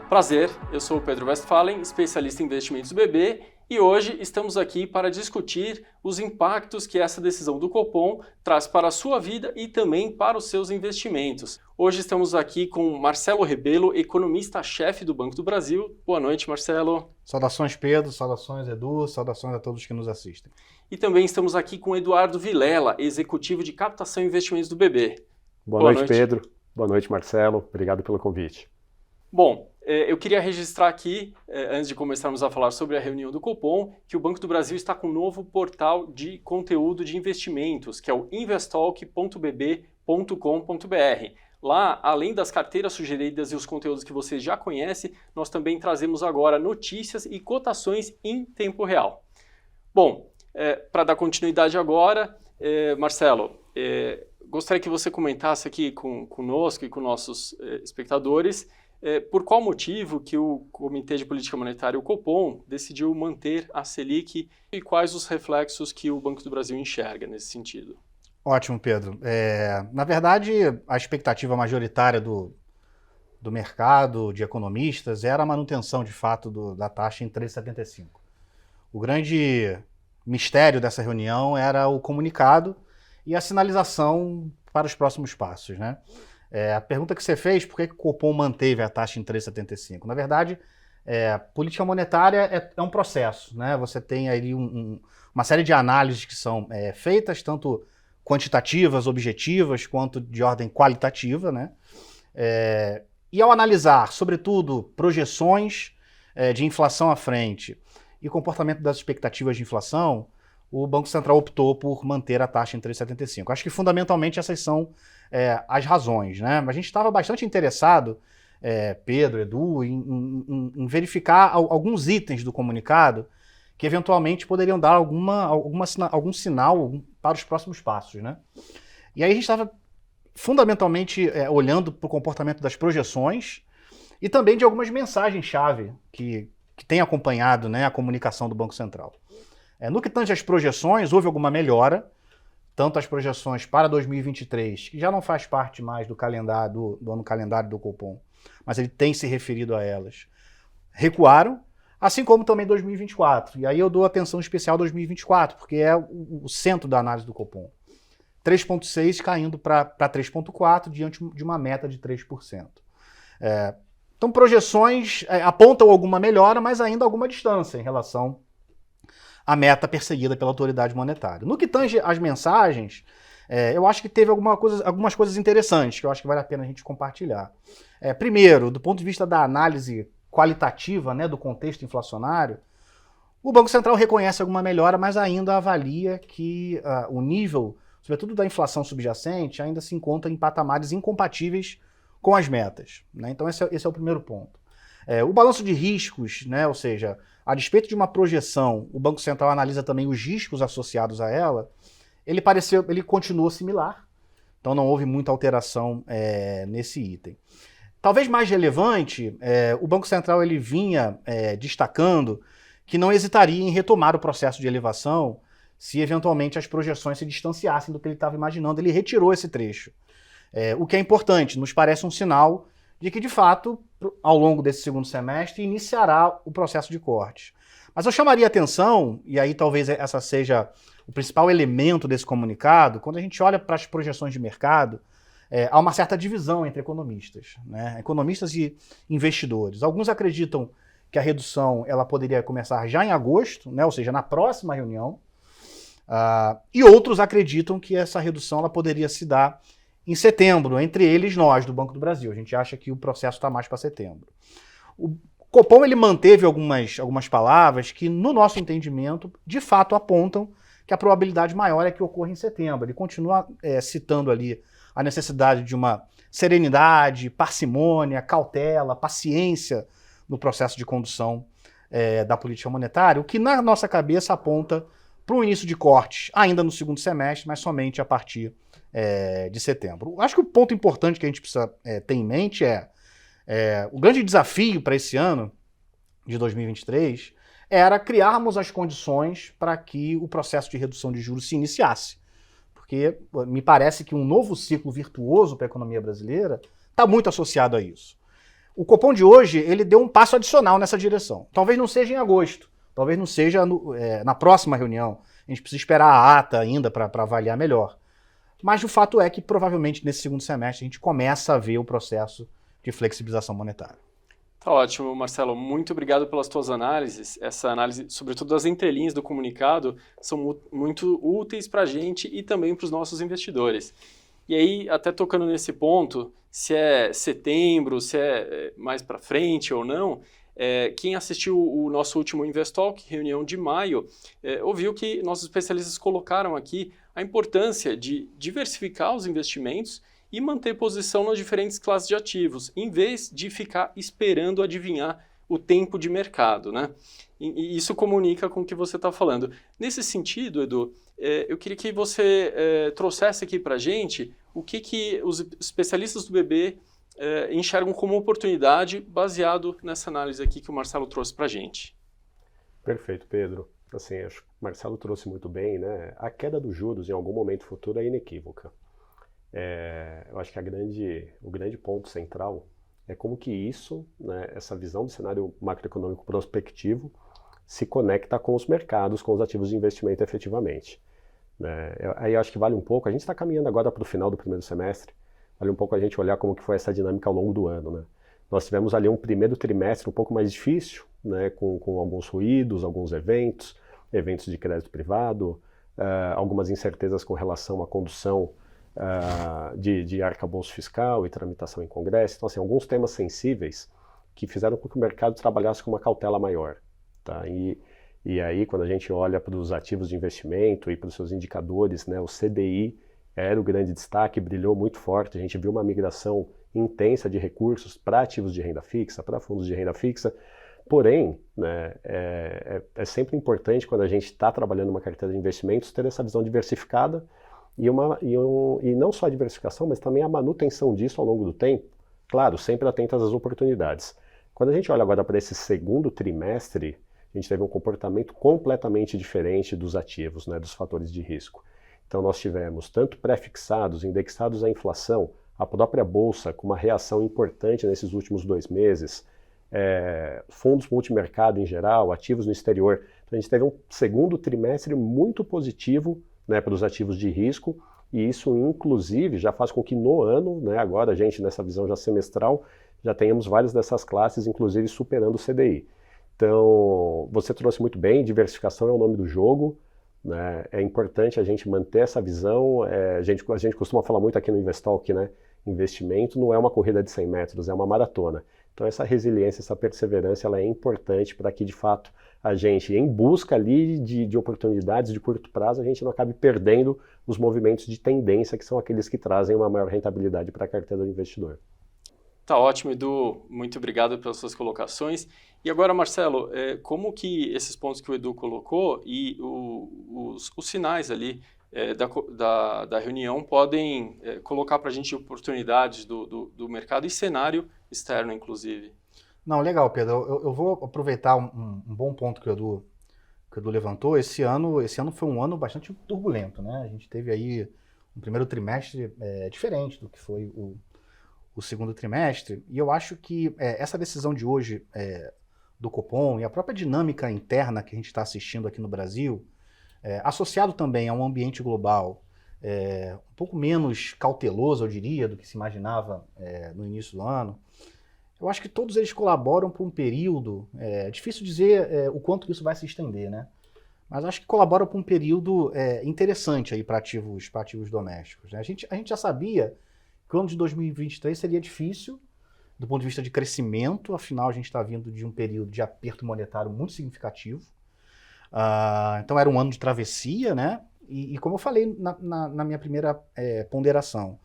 Prazer, eu sou o Pedro Westphalen, especialista em investimentos BB, e hoje estamos aqui para discutir os impactos que essa decisão do Copom traz para a sua vida e também para os seus investimentos. Hoje estamos aqui com Marcelo Rebelo, economista-chefe do Banco do Brasil. Boa noite, Marcelo. Saudações, Pedro, saudações, Edu, saudações a todos que nos assistem. E também estamos aqui com Eduardo Vilela, executivo de captação e investimentos do BB. Boa noite, Pedro. Boa noite, Marcelo. Obrigado pelo convite. Bom, eu queria registrar aqui, antes de começarmos a falar sobre a reunião do Copom, que o Banco do Brasil está com um novo portal de conteúdo de investimentos, que é o investalk.bb.com.br. Lá, além das carteiras sugeridas e os conteúdos que você já conhece, nós também trazemos agora notícias e cotações em tempo real. Bom, para dar continuidade agora, Marcelo, gostaria que você comentasse aqui conosco e com nossos espectadores por qual motivo que o Comitê de Política Monetária, o Copom, decidiu manter a Selic e quais os reflexos que o Banco do Brasil enxerga nesse sentido. Ótimo, Pedro. Na verdade, a expectativa majoritária do mercado, de economistas, era a manutenção, de fato, da taxa em 3,75. O grande mistério dessa reunião era o comunicado e a sinalização para os próximos passos, né? A pergunta que você fez, por que o Copom manteve a taxa em 3,75? Na verdade, política monetária é um processo, né? Você tem aí uma série de análises que são feitas, tanto quantitativas, objetivas, quanto de ordem qualitativa, né? E ao analisar, sobretudo, projeções de inflação à frente e comportamento das expectativas de inflação, o Banco Central optou por manter a taxa em 3,75. Acho que, fundamentalmente, essas são as razões, né? A gente estava bastante interessado, Pedro, Edu, em verificar alguns itens do comunicado que, eventualmente, poderiam dar algum sinal para os próximos passos, né? E aí a gente estava, fundamentalmente, olhando para o comportamento das projeções e também de algumas mensagens-chave que têm acompanhado, né, a comunicação do Banco Central. No que tange às projeções, houve alguma melhora, tanto as projeções para 2023, que já não faz parte mais do ano calendário do Copom, mas ele tem se referido a elas, recuaram, assim como também 2024. E aí eu dou atenção especial a 2024, porque é o centro da análise do Copom. 3,6% caindo para 3,4% diante de uma meta de 3%. Então, projeções apontam alguma melhora, mas ainda alguma distância em relação a meta perseguida pela autoridade monetária. No que tange às mensagens, eu acho que teve algumas coisas interessantes que eu acho que vale a pena a gente compartilhar. Primeiro, do ponto de vista da análise qualitativa, né, do contexto inflacionário, o Banco Central reconhece alguma melhora, mas ainda avalia que o nível, sobretudo da inflação subjacente, ainda se encontra em patamares incompatíveis com as metas, né? Então esse é o primeiro ponto. O balanço de riscos, né, ou seja, a despeito de uma projeção, o Banco Central analisa também os riscos associados a ela, ele continua similar, então não houve muita alteração nesse item. Talvez mais relevante, o Banco Central ele vinha destacando que não hesitaria em retomar o processo de elevação se eventualmente as projeções se distanciassem do que ele estava imaginando. Ele retirou esse trecho, o que é importante, nos parece um sinal de que, de fato, ao longo desse segundo semestre, iniciará o processo de corte. Mas eu chamaria atenção, e aí talvez essa seja o principal elemento desse comunicado, quando a gente olha para as projeções de mercado, há uma certa divisão entre economistas, né? Economistas e investidores. Alguns acreditam que a redução ela poderia começar já em agosto, né? Ou seja, na próxima reunião, e outros acreditam que essa redução ela poderia se dar em setembro, entre eles nós, do Banco do Brasil. A gente acha que o processo está mais para setembro. O Copom ele manteve algumas palavras que, no nosso entendimento, de fato apontam que a probabilidade maior é que ocorra em setembro. Ele continua citando ali a necessidade de uma serenidade, parcimônia, cautela, paciência no processo de condução da política monetária, o que na nossa cabeça aponta para o início de cortes ainda no segundo semestre, mas somente a partir de setembro. Acho que o ponto importante que a gente precisa ter em mente o grande desafio para esse ano de 2023 era criarmos as condições para que o processo de redução de juros se iniciasse. Porque me parece que um novo ciclo virtuoso para a economia brasileira está muito associado a isso. O Copom de hoje, ele deu um passo adicional nessa direção. Talvez não seja em agosto, talvez não seja na próxima reunião. A gente precisa esperar a ata ainda para avaliar melhor. Mas o fato é que provavelmente nesse segundo semestre a gente começa a ver o processo de flexibilização monetária. Tá ótimo, Marcelo. Muito obrigado pelas tuas análises. Essa análise, sobretudo das entrelinhas do comunicado, são muito úteis para a gente e também para os nossos investidores. E aí, até tocando nesse ponto, se é setembro, se é mais para frente ou não, quem assistiu o nosso último Investalk, reunião de maio, ouviu que nossos especialistas colocaram aqui a importância de diversificar os investimentos e manter posição nas diferentes classes de ativos, em vez de ficar esperando adivinhar o tempo de mercado, né? E isso comunica com o que você está falando. Nesse sentido, Edu, eu queria que você trouxesse aqui para a gente o que os especialistas do BB enxergam como oportunidade baseado nessa análise aqui que o Marcelo trouxe para a gente. Perfeito, Pedro. Assim, acho que o Marcelo trouxe muito bem, né? A queda dos juros em algum momento futuro é inequívoca. Eu acho que o grande ponto central é como que isso, né, essa visão do cenário macroeconômico prospectivo, se conecta com os mercados, com os ativos de investimento efetivamente. Né? Aí eu acho que vale um pouco, a gente está caminhando agora para o final do primeiro semestre, vale um pouco a gente olhar como que foi essa dinâmica ao longo do ano. Né? Nós tivemos ali um primeiro trimestre um pouco mais difícil, né, com alguns ruídos, alguns eventos de crédito privado, algumas incertezas com relação à condução de arcabouço fiscal e tramitação em Congresso. Então, assim, alguns temas sensíveis que fizeram com que o mercado trabalhasse com uma cautela maior. Tá? E aí, quando a gente olha para os ativos de investimento e para os seus indicadores, né, o CDI era o grande destaque, brilhou muito forte. A gente viu uma migração intensa de recursos para ativos de renda fixa, para fundos de renda fixa. Porém, né, é sempre importante, quando a gente está trabalhando uma carteira de investimentos, ter essa visão diversificada e não só a diversificação, mas também a manutenção disso ao longo do tempo. Claro, sempre atentas às oportunidades. Quando a gente olha agora para esse segundo trimestre, a gente teve um comportamento completamente diferente dos ativos, né, dos fatores de risco. Então nós tivemos tanto pré-fixados, indexados à inflação, a própria Bolsa com uma reação importante nesses últimos 2 meses, fundos multimercado em geral, ativos no exterior. Então a gente teve um segundo trimestre muito positivo, né, para os ativos de risco, e isso inclusive já faz com que no ano, né, agora a gente nessa visão já semestral, já tenhamos várias dessas classes, inclusive superando o CDI. Então, você trouxe muito bem, diversificação é o nome do jogo, né? É importante a gente manter essa visão, a gente costuma falar muito aqui no Investalk, né? Investimento não é uma corrida de 100 metros, é uma maratona. Então essa resiliência, essa perseverança, ela é importante para que de fato a gente, em busca ali de oportunidades de curto prazo, a gente não acabe perdendo os movimentos de tendência, que são aqueles que trazem uma maior rentabilidade para a carteira do investidor. Tá ótimo, Edu. Muito obrigado pelas suas colocações. E agora, Marcelo, como que esses pontos que o Edu colocou e os sinais ali da reunião podem colocar para a gente oportunidades do mercado e cenário externo, inclusive? Não, legal, Pedro. Eu vou aproveitar um bom ponto que o Edu levantou. Esse ano foi um ano bastante turbulento, né? A gente teve aí um primeiro trimestre diferente do que foi o segundo trimestre, e eu acho que essa decisão de hoje do Copom e a própria dinâmica interna que a gente está assistindo aqui no Brasil, associado também a um ambiente global um pouco menos cauteloso, eu diria, do que se imaginava no início do ano, eu acho que todos eles colaboram para um período, é difícil dizer o quanto isso vai se estender, né? Mas acho que colaboram para um período interessante aí para ativos domésticos, né? A gente já sabia que o ano de 2023 seria difícil do ponto de vista de crescimento, afinal a gente está vindo de um período de aperto monetário muito significativo. Então era um ano de travessia, né? E como eu falei na minha primeira ponderação,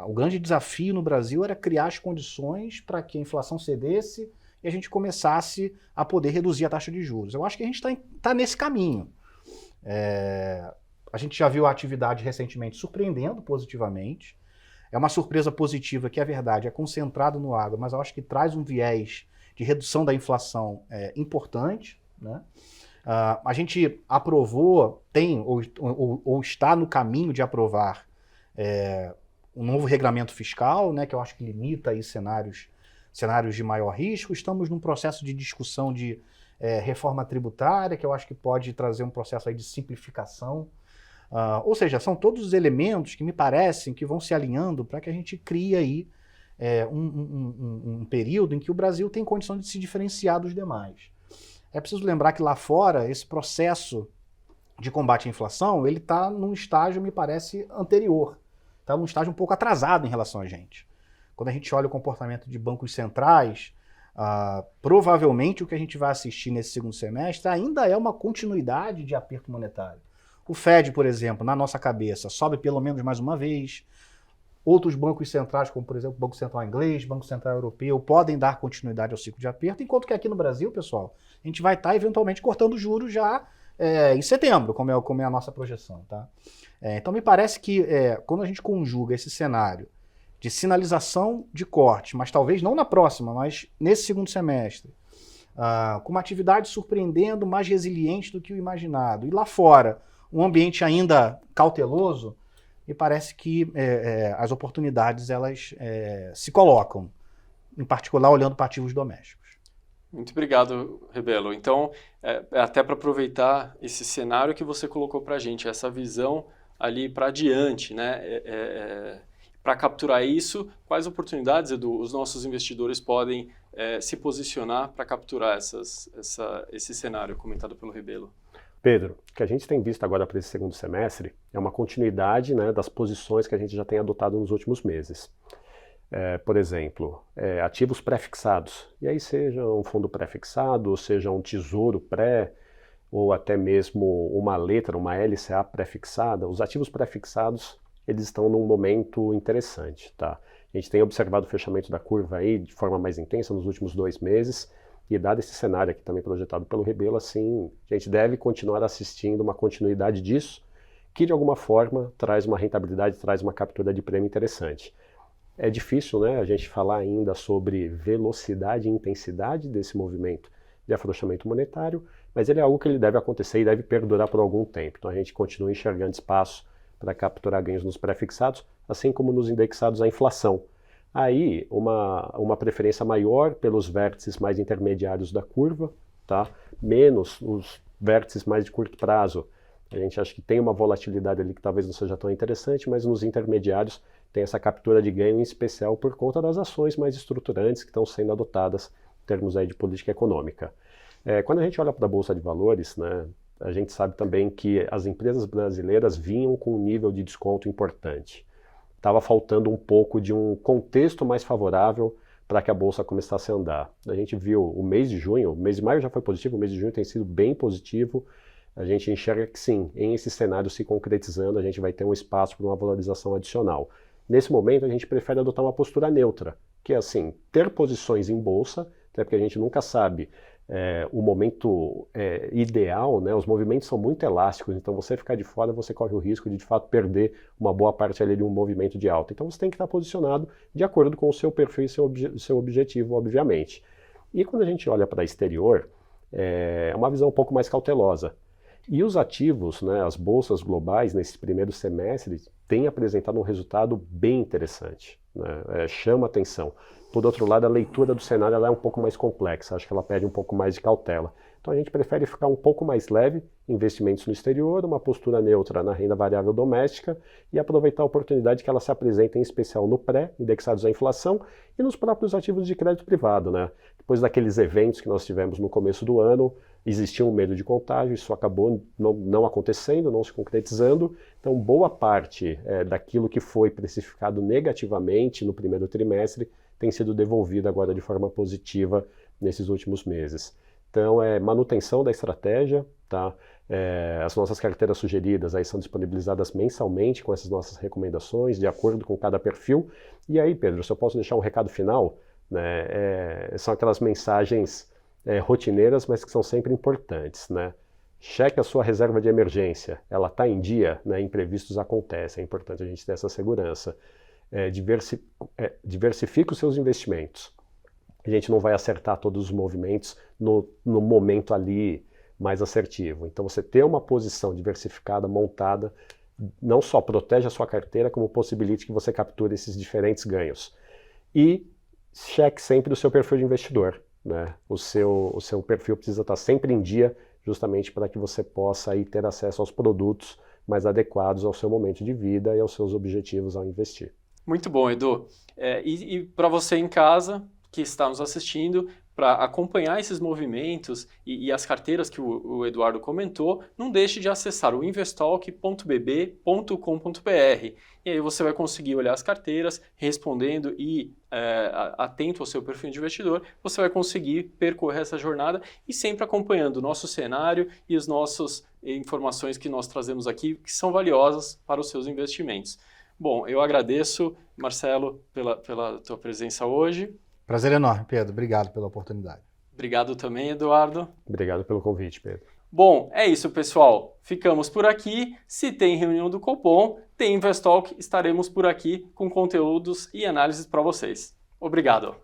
o grande desafio no Brasil era criar as condições para que a inflação cedesse e a gente começasse a poder reduzir a taxa de juros. Eu acho que a gente está nesse caminho. A gente já viu a atividade recentemente surpreendendo positivamente. É uma surpresa positiva que, é verdade, é concentrado no agro, mas eu acho que traz um viés de redução da inflação importante, né? A gente aprovou, ou está no caminho de aprovar um novo regulamento fiscal, né, que eu acho que limita aí cenários cenários de maior risco, estamos num processo de discussão de reforma tributária, que eu acho que pode trazer um processo aí de simplificação. Ou seja, são todos os elementos que me parecem que vão se alinhando para que a gente crie aí um período em que o Brasil tem condição de se diferenciar dos demais. É preciso lembrar que lá fora, esse processo de combate à inflação, ele está num estágio, me parece, anterior. Está num estágio um pouco atrasado em relação a gente. Quando a gente olha o comportamento de bancos centrais, provavelmente o que a gente vai assistir nesse segundo semestre ainda é uma continuidade de aperto monetário. O Fed, por exemplo, na nossa cabeça, sobe pelo menos mais uma vez. Outros bancos centrais, como por exemplo o Banco Central Inglês, Banco Central Europeu, podem dar continuidade ao ciclo de aperto, enquanto que aqui no Brasil, pessoal, a gente vai estar eventualmente cortando juros já em setembro, como é a nossa projeção. Tá? Então me parece que quando a gente conjuga esse cenário de sinalização de corte, mas talvez não na próxima, mas nesse segundo semestre, com uma atividade surpreendendo, mais resiliente do que o imaginado, e lá fora, um ambiente ainda cauteloso, me parece que as oportunidades elas se colocam, em particular olhando para ativos domésticos. Muito obrigado, Rebelo. Então, até para aproveitar esse cenário que você colocou para a gente, essa visão ali para adiante, né? Para capturar isso, quais oportunidades, Edu, os nossos investidores podem se posicionar para capturar esse cenário comentado pelo Rebelo? Pedro, o que a gente tem visto agora para esse segundo semestre é uma continuidade, né, das posições que a gente já tem adotado nos últimos meses. Por exemplo, ativos pré-fixados. E aí seja um fundo pré-fixado, ou seja um tesouro pré, ou até mesmo uma letra, uma LCA pré-fixada. Os ativos pré-fixados, eles estão num momento interessante, tá? A gente tem observado o fechamento da curva aí de forma mais intensa nos últimos 2 meses. E dado esse cenário aqui também projetado pelo Rebelo, assim, a gente deve continuar assistindo uma continuidade disso, que de alguma forma traz uma rentabilidade, traz uma captura de prêmio interessante. É difícil, né, a gente falar ainda sobre velocidade e intensidade desse movimento de afrouxamento monetário, mas ele é algo que ele deve acontecer e deve perdurar por algum tempo. Então a gente continua enxergando espaço para capturar ganhos nos pré-fixados, assim como nos indexados à inflação. Aí, uma preferência maior pelos vértices mais intermediários da curva, tá? Menos os vértices mais de curto prazo. A gente acha que tem uma volatilidade ali que talvez não seja tão interessante, mas nos intermediários tem essa captura de ganho, em especial por conta das ações mais estruturantes que estão sendo adotadas em termos aí de política econômica. Quando a gente olha para a Bolsa de Valores, né, a gente sabe também que as empresas brasileiras vinham com um nível de desconto importante. Estava faltando um pouco de um contexto mais favorável para que a Bolsa começasse a andar. A gente viu o mês de junho, o mês de maio já foi positivo, o mês de junho tem sido bem positivo. A gente enxerga que sim, em esse cenário se concretizando, a gente vai ter um espaço para uma valorização adicional. Nesse momento, a gente prefere adotar uma postura neutra, que é assim, ter posições em Bolsa, até porque a gente nunca sabe o momento ideal, né? Os movimentos são muito elásticos, então você ficar de fora, você corre o risco de fato perder uma boa parte ali de um movimento de alta. Então você tem que estar posicionado de acordo com o seu perfil e seu objetivo, obviamente. E quando a gente olha para o exterior, é uma visão um pouco mais cautelosa. E os ativos, né, as bolsas globais, nesse primeiro semestre, têm apresentado um resultado bem interessante, né? Chama atenção. Por outro lado, a leitura do cenário ela é um pouco mais complexa, acho que ela pede um pouco mais de cautela. Então a gente prefere ficar um pouco mais leve, investimentos no exterior, uma postura neutra na renda variável doméstica e aproveitar a oportunidade que ela se apresenta em especial no pré, indexados à inflação, e nos próprios ativos de crédito privado, né? Depois daqueles eventos que nós tivemos no começo do ano, existia um medo de contágio, isso acabou não acontecendo, não se concretizando. Então boa parte daquilo que foi precificado negativamente no primeiro trimestre tem sido devolvido agora de forma positiva nesses últimos meses. Então, manutenção da estratégia, tá? As nossas carteiras sugeridas aí são disponibilizadas mensalmente com essas nossas recomendações, de acordo com cada perfil. E aí, Pedro, se eu posso deixar um recado final, né? São aquelas mensagens rotineiras, mas que são sempre importantes, né? Cheque a sua reserva de emergência, ela está em dia, né? Imprevistos acontecem, é importante a gente ter essa segurança. Diversifique os seus investimentos. A gente não vai acertar todos os movimentos no momento ali mais assertivo. Então você ter uma posição diversificada, montada, não só protege a sua carteira, como possibilite que você capture esses diferentes ganhos. E cheque sempre o seu perfil de investidor, né? O seu perfil precisa estar sempre em dia, justamente para que você possa aí ter acesso aos produtos mais adequados ao seu momento de vida e aos seus objetivos ao investir. Muito bom, Edu. E para você em casa, que está nos assistindo, para acompanhar esses movimentos e as carteiras que o Eduardo comentou, não deixe de acessar o investalk.bb.com.br. E aí você vai conseguir olhar as carteiras, respondendo e atento ao seu perfil de investidor, você vai conseguir percorrer essa jornada e sempre acompanhando o nosso cenário e as nossas informações que nós trazemos aqui, que são valiosas para os seus investimentos. Bom, eu agradeço, Marcelo, pela tua presença hoje. Prazer enorme, Pedro. Obrigado pela oportunidade. Obrigado também, Eduardo. Obrigado pelo convite, Pedro. Bom, é isso, pessoal. Ficamos por aqui. Se tem reunião do Copom, tem Investalk, estaremos por aqui com conteúdos e análises para vocês. Obrigado.